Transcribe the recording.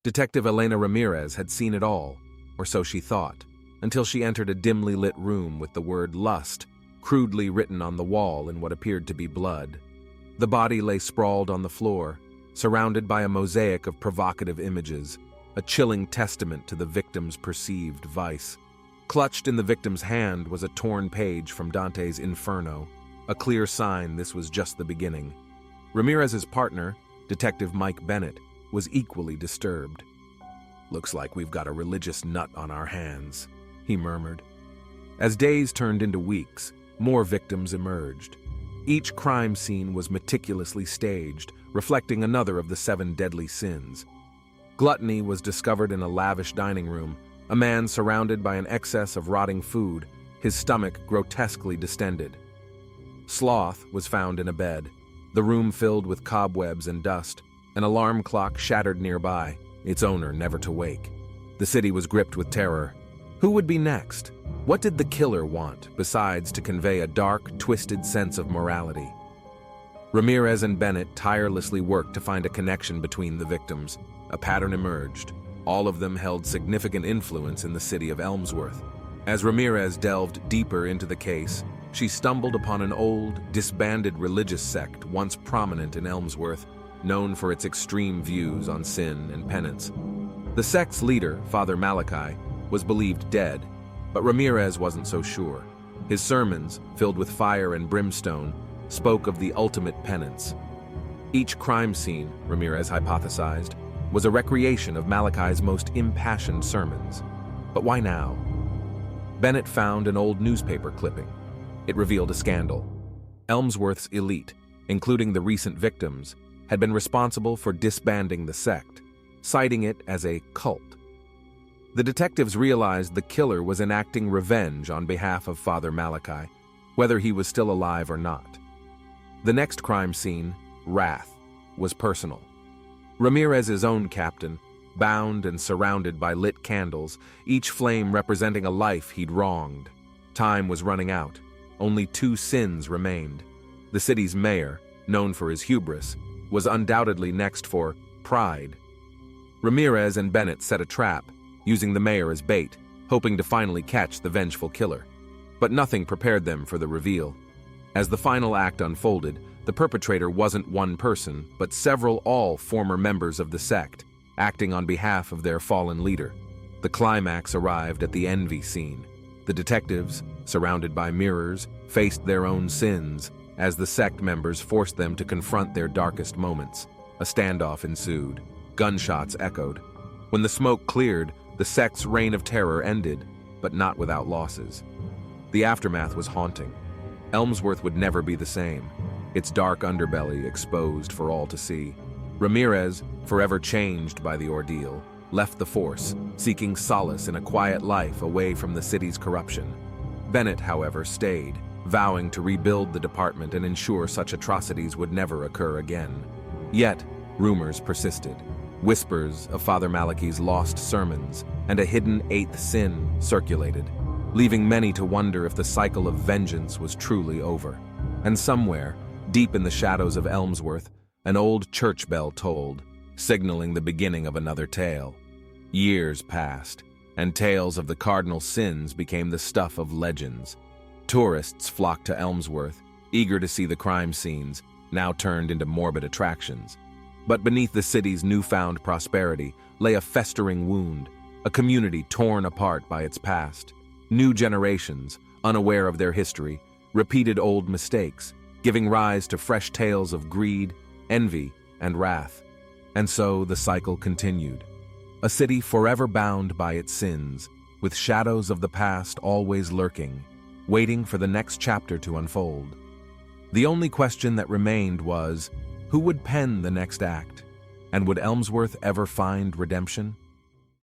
Detective Elena Ramirez had seen it all, or so she thought, until she entered a dimly lit room with the word lust crudely written on the wall in what appeared to be blood. The body lay sprawled on the floor, surrounded by a mosaic of provocative images, a chilling testament to the victim's perceived vice. Clutched in the victim's hand was a torn page from Dante's Inferno, a clear sign this was just the beginning. Ramirez's partner, Detective Mike Bennett, was equally disturbed. "Looks like we've got a religious nut on our hands," he murmured. As days turned into weeks, more victims emerged. Each crime scene was meticulously staged, reflecting another of the 7 deadly sins. Gluttony was discovered in a lavish dining room, a man surrounded by an excess of rotting food, his stomach grotesquely distended. Sloth was found in a bed, the room filled with cobwebs and dust, an alarm clock shattered nearby, its owner never to wake. The city was gripped with terror. Who would be next? What did the killer want, besides to convey a dark, twisted sense of morality? Ramirez and Bennett tirelessly worked to find a connection between the victims. A pattern emerged. All of them held significant influence in the city of Elmsworth. As Ramirez delved deeper into the case, she stumbled upon an old, disbanded religious sect once prominent in Elmsworth, known for its extreme views on sin and penance. The sect's leader, Father Malachi, was believed dead, but Ramirez wasn't so sure. His sermons, filled with fire and brimstone, spoke of the ultimate penance. Each crime scene, Ramirez hypothesized, was a recreation of Malachi's most impassioned sermons. But why now? Bennett found an old newspaper clipping. It revealed a scandal. Elmsworth's elite, including the recent victims, had been responsible for disbanding the sect, citing it as a cult. The detectives realized the killer was enacting revenge on behalf of Father Malachi, whether he was still alive or not. The next crime scene, wrath, was personal. Ramirez's own captain, bound and surrounded by lit candles, each flame representing a life he'd wronged. Time was running out. Only 2 sins remained. The city's mayor, known for his hubris, was undoubtedly next for pride. Ramirez and Bennett set a trap, using the mayor as bait, hoping to finally catch the vengeful killer. But nothing prepared them for the reveal. As the final act unfolded, the perpetrator wasn't one person, but several, all former members of the sect, acting on behalf of their fallen leader. The climax arrived at the envy scene. The detectives, surrounded by mirrors, faced their own sins, as the sect members forced them to confront their darkest moments. A standoff ensued. Gunshots echoed. When the smoke cleared, the sect's reign of terror ended, but not without losses. The aftermath was haunting. Elmsworth would never be the same, its dark underbelly exposed for all to see. Ramirez, forever changed by the ordeal, left the force, seeking solace in a quiet life away from the city's corruption. Bennett, however, stayed, vowing to rebuild the department and ensure such atrocities would never occur again. Yet, rumors persisted. Whispers of Father Malachi's lost sermons and a hidden 8th sin circulated, leaving many to wonder if the cycle of vengeance was truly over. And somewhere, deep in the shadows of Elmsworth, an old church bell tolled, signaling the beginning of another tale. Years passed, and tales of the Cardinal sins became the stuff of legends. Tourists flocked to Elmsworth, eager to see the crime scenes, now turned into morbid attractions. But beneath the city's newfound prosperity lay a festering wound, a community torn apart by its past. New generations, unaware of their history, repeated old mistakes, giving rise to fresh tales of greed, envy, and wrath. And so the cycle continued. A city forever bound by its sins, with shadows of the past always lurking, waiting for the next chapter to unfold. The only question that remained was, who would pen the next act? And would Elmsworth ever find redemption?